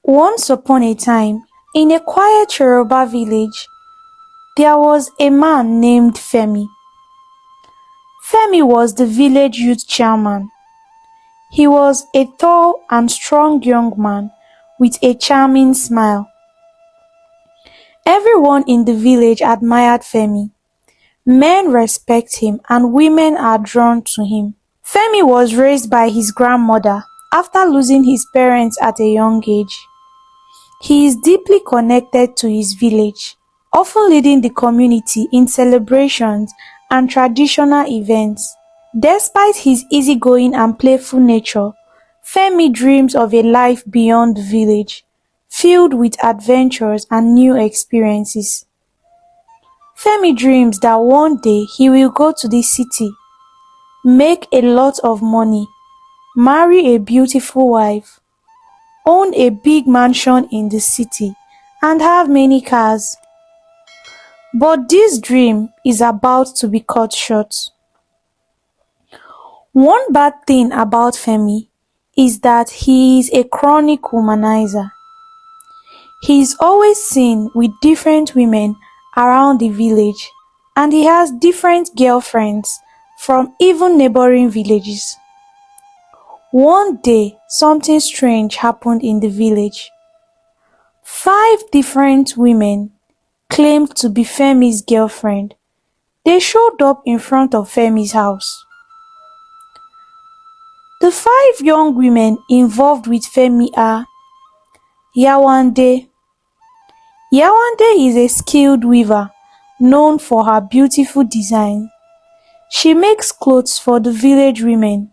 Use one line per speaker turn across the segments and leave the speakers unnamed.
Once upon a time, in a quiet Yoruba village, there was a man named Femi. Femi was the village youth chairman. He was a tall and strong young man with a charming smile. Everyone in the village admired Femi. Men respect him and women are drawn to him. Femi was raised by his grandmother after losing his parents at a young age. He is deeply connected to his village, often leading the community in celebrations and traditional events. Despite his easygoing and playful nature, Femi dreams of a life beyond the village, filled with adventures and new experiences. Femi dreams that one day he will go to the city, make a lot of money, marry a beautiful wife, own a big mansion in the city, and have many cars. But this dream is about to be cut short. One bad thing about Femi is that he is a chronic womanizer. He is always seen with different women around the village, and he has different girlfriends from even neighboring villages. One day, something strange happened in the village. 5 different women claimed to be Femi's girlfriend. They showed up in front of Femi's house. The 5 young women involved with Femi are Yawande. Yawande is a skilled weaver known for her beautiful design. She makes clothes for the village women.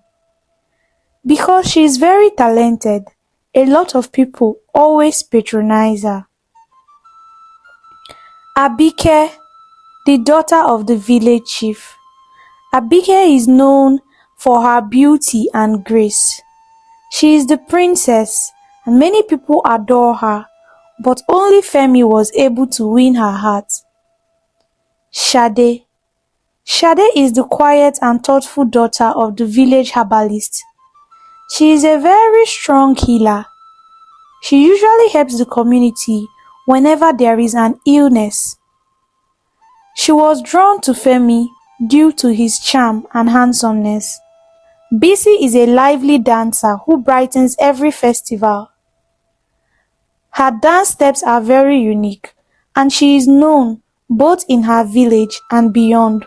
Because she is very talented, a lot of people always patronize her. Abike, the daughter of the village chief. Abike is known for her beauty and grace. She is the princess and many people adore her, but only Femi was able to win her heart. Shade. Shade is the quiet and thoughtful daughter of the village herbalist. She is a very strong healer. She usually helps the community whenever there is an illness. She was drawn to Femi due to his charm and handsomeness. Bisi is a lively dancer who brightens every festival. Her dance steps are very unique, and she is known both in her village and beyond.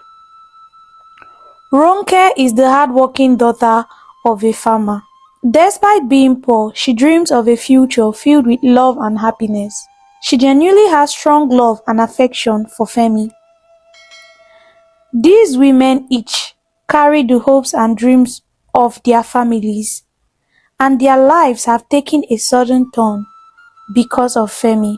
Ronke is the hardworking daughter of a farmer. Despite being poor, she dreams of a future filled with love and happiness. She genuinely has strong love and affection for Femi. These women each carry the hopes and dreams of their families, and their lives have taken a sudden turn because of Femi.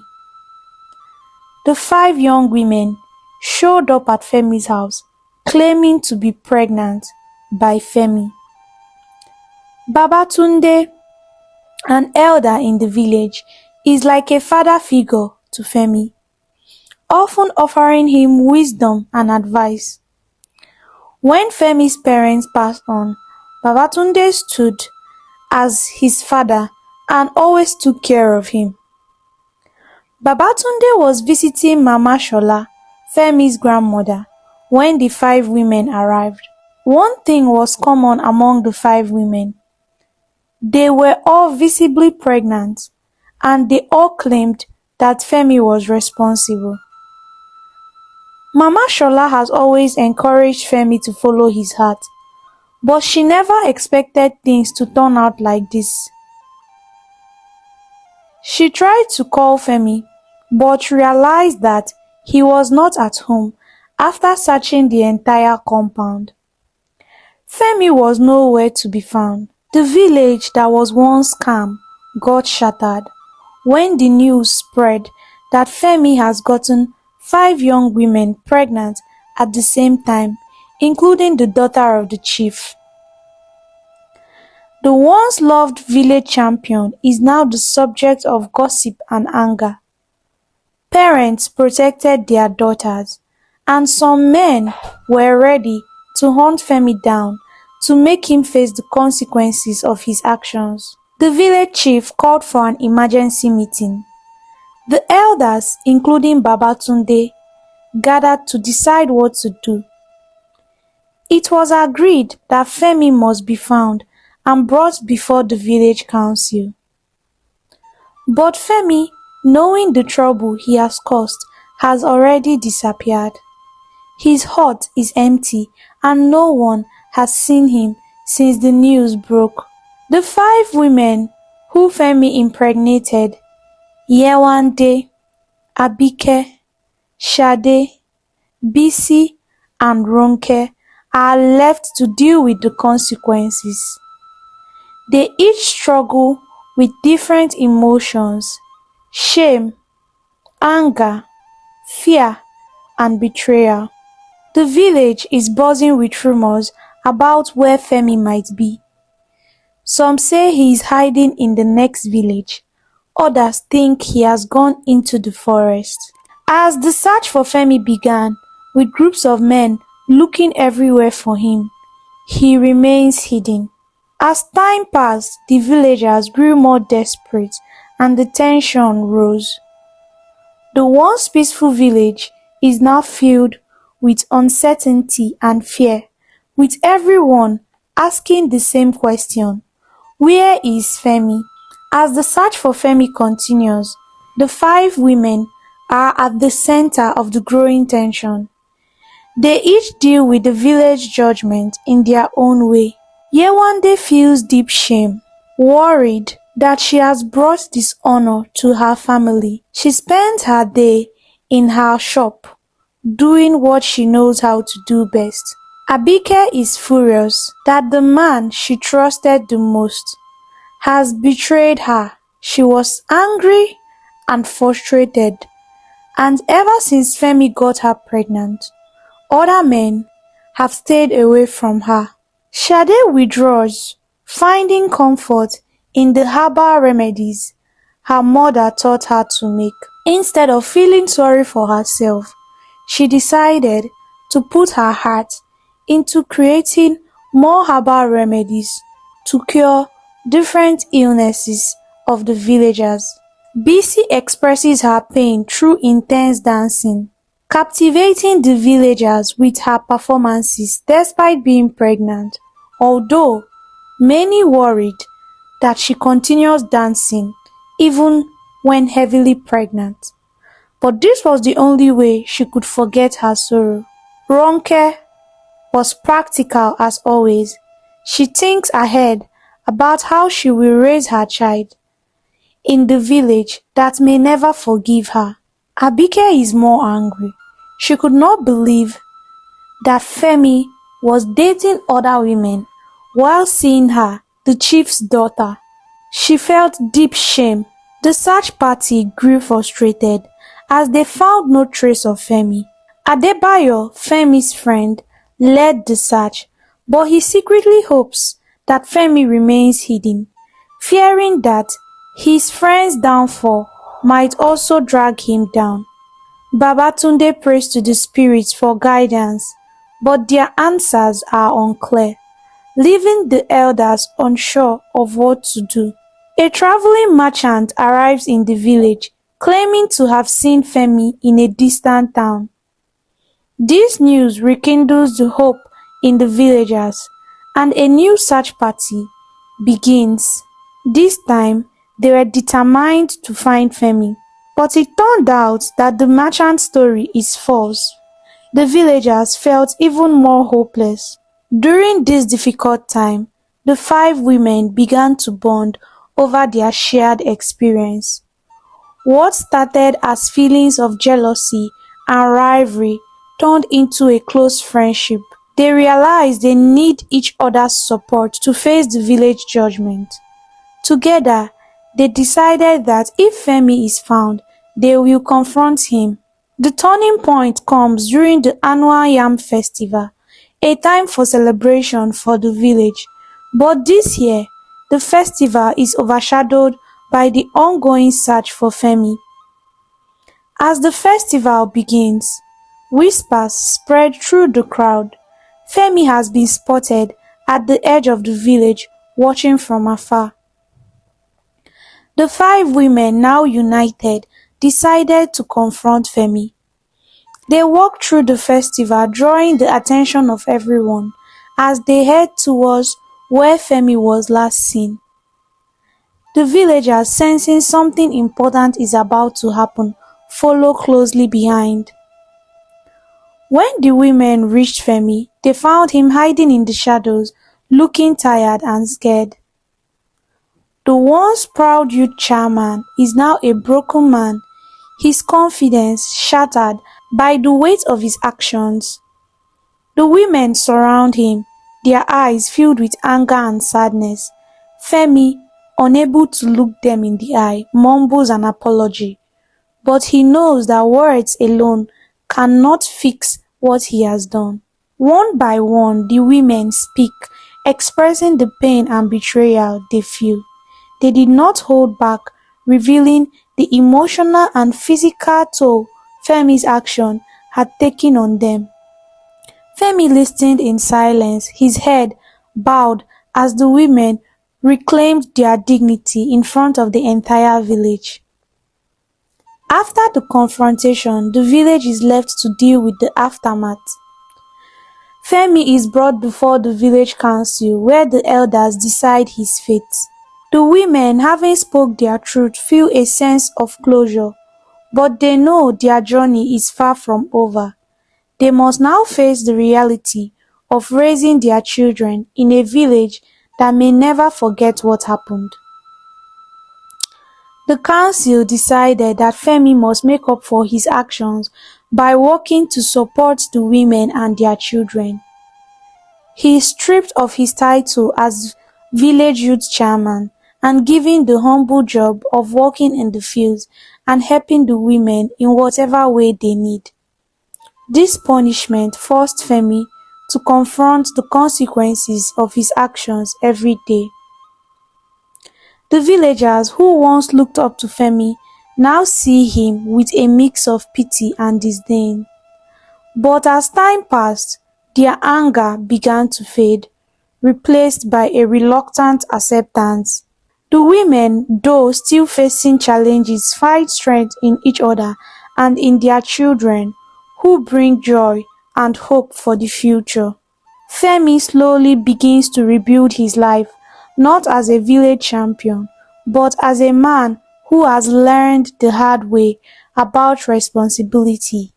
The 5 young women showed up at Femi's house claiming to be pregnant by Femi. Babatunde, an elder in the village, is like a father figure to Femi, often offering him wisdom and advice. When Femi's parents passed on, Babatunde stood as his father and always took care of him. Babatunde was visiting Mama Shola, Femi's grandmother, when the 5 women arrived. One thing was common among the 5 women. They were all visibly pregnant, and they all claimed that Femi was responsible. Mama Shola has always encouraged Femi to follow his heart, but she never expected things to turn out like this. She tried to call Femi, but realized that he was not at home after searching the entire compound. Femi was nowhere to be found. The village that was once calm got shattered when the news spread that Femi has gotten 5 young women pregnant at the same time, including the daughter of the chief. The once loved village champion is now the subject of gossip and anger. Parents protected their daughters, and some men were ready to hunt Femi down to make him face the consequences of his actions. The village chief called for an emergency meeting. The elders, including Babatunde, gathered to decide what to do. It was agreed that Femi must be found and brought before the village council. But Femi, knowing the trouble he has caused, has already disappeared. His hut is empty and no one has seen him since the news broke. The 5 women who Femi impregnated, Yewande, Abike, Shade, Bisi, and Ronke, are left to deal with the consequences. They each struggle with different emotions: shame, anger, fear, and betrayal. The village is buzzing with rumors about where Femi might be. Some say he is hiding in the next village. Others think he has gone into the forest. As the search for Femi began, with groups of men looking everywhere for him, he remains hidden. As time passed, the villagers grew more desperate and the tension rose. The once peaceful village is now filled with uncertainty and fear, with everyone asking the same question: where is Femi? As the search for Femi continues, the 5 women are at the center of the growing tension. They each deal with the village judgment in their own way. Yewande feels deep shame, worried that she has brought dishonor to her family. She spends her day in her shop, doing what she knows how to do best. Abike is furious that the man she trusted the most has betrayed her. She was angry and frustrated, and ever since Femi got her pregnant, other men have stayed away from her. Shade withdraws, finding comfort in the herbal remedies her mother taught her to make. Instead of feeling sorry for herself, she decided to put her heart into creating more herbal remedies to cure different illnesses of the villagers. Bisi expresses her pain through intense dancing, captivating the villagers with her performances despite being pregnant, although many worried that she continues dancing even when heavily pregnant. But this was the only way she could forget her sorrow. Ronke was practical as always. She thinks ahead about how she will raise her child in the village that may never forgive her. Abike is more angry. She could not believe that Femi was dating other women while seeing her, the chief's daughter. She felt deep shame. The search party grew frustrated as they found no trace of Femi. Adebayo, Femi's friend, led the search, but he secretly hopes that Femi remains hidden, fearing that his friend's downfall might also drag him down. Babatunde prays to the spirits for guidance, but their answers are unclear, leaving the elders unsure of what to do. A traveling merchant arrives in the village, claiming to have seen Femi in a distant town. This news rekindles the hope in the villagers, and a new search party begins. This time, they were determined to find Femi. But it turned out that the merchant's story is false. The villagers felt even more hopeless. During this difficult time, the 5 women began to bond over their shared experience. What started as feelings of jealousy and rivalry turned into a close friendship. They realized they need each other's support to face the village judgment. Together, they decided that if Femi is found, they will confront him. The turning point comes during the annual Yam Festival, a time for celebration for the village. But this year, the festival is overshadowed by the ongoing search for Femi. As the festival begins, whispers spread through the crowd. Femi has been spotted at the edge of the village, watching from afar. The five women, now united, decided to confront Femi. They walked through the festival, drawing the attention of everyone as they head towards where Femi was last seen. The villagers, sensing something important is about to happen, follow closely behind. When the women reached Femi, they found him hiding in the shadows, looking tired and scared. The once proud youth chairman is now a broken man, his confidence shattered by the weight of his actions. The women surround him, their eyes filled with anger and sadness. Femi, unable to look them in the eye, mumbles an apology, but he knows that words alone cannot fix what he has done. One by one, the women speak, expressing the pain and betrayal they feel. They did not hold back, revealing the emotional and physical toll Femi's action had taken on them. Femi listened in silence, his head bowed as the women reclaimed their dignity in front of the entire village. After the confrontation, the village is left to deal with the aftermath. Femi is brought before the village council where the elders decide his fate. The women, having spoke their truth, feel a sense of closure, but they know their journey is far from over. They must now face the reality of raising their children in a village that may never forget what happened. The council decided that Femi must make up for his actions by working to support the women and their children. He is stripped of his title as village youth chairman and given the humble job of working in the fields and helping the women in whatever way they need. This punishment forced Femi to confront the consequences of his actions every day. The villagers who once looked up to Femi now see him with a mix of pity and disdain. But as time passed, their anger began to fade, replaced by a reluctant acceptance. The women, though still facing challenges, find strength in each other and in their children, who bring joy and hope for the future. Femi slowly begins to rebuild his life, not as a village champion, but as a man who has learned the hard way about responsibility.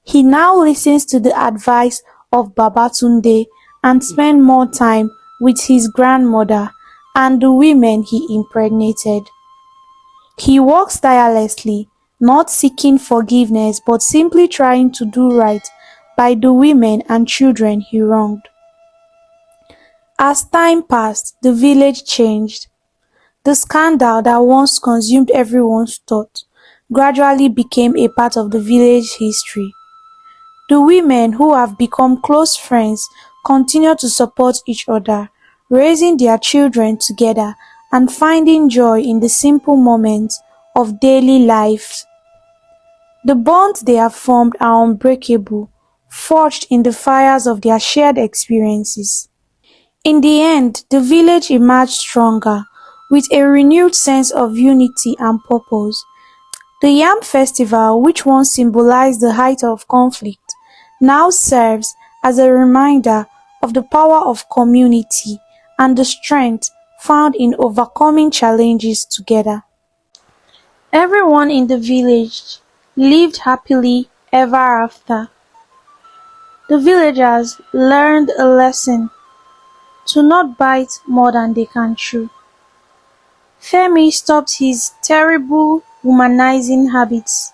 He now listens to the advice of Babatunde and spends more time with his grandmother and the women he impregnated. He works tirelessly, not seeking forgiveness but simply trying to do right by the women and children he wronged. As time passed, the village changed. The scandal that once consumed everyone's thought gradually became a part of the village history. The women, who have become close friends, continue to support each other, raising their children together and finding joy in the simple moments of daily life. The bonds they have formed are unbreakable, forged in the fires of their shared experiences. In the end, the village emerged stronger, with a renewed sense of unity and purpose. The Yam Festival, which once symbolized the height of conflict, now serves as a reminder of the power of community and the strength found in overcoming challenges together. Everyone in the village lived happily ever after. The villagers learned a lesson: to not bite more than they can chew. Femi stopped his terrible womanizing habits.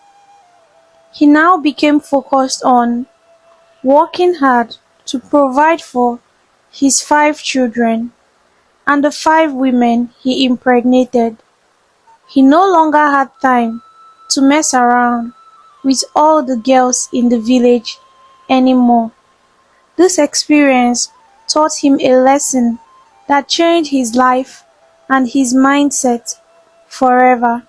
He now became focused on working hard to provide for his 5 children and the 5 women he impregnated. He no longer had time to mess around with all the girls in the village anymore. This experience taught him a lesson that changed his life and his mindset forever.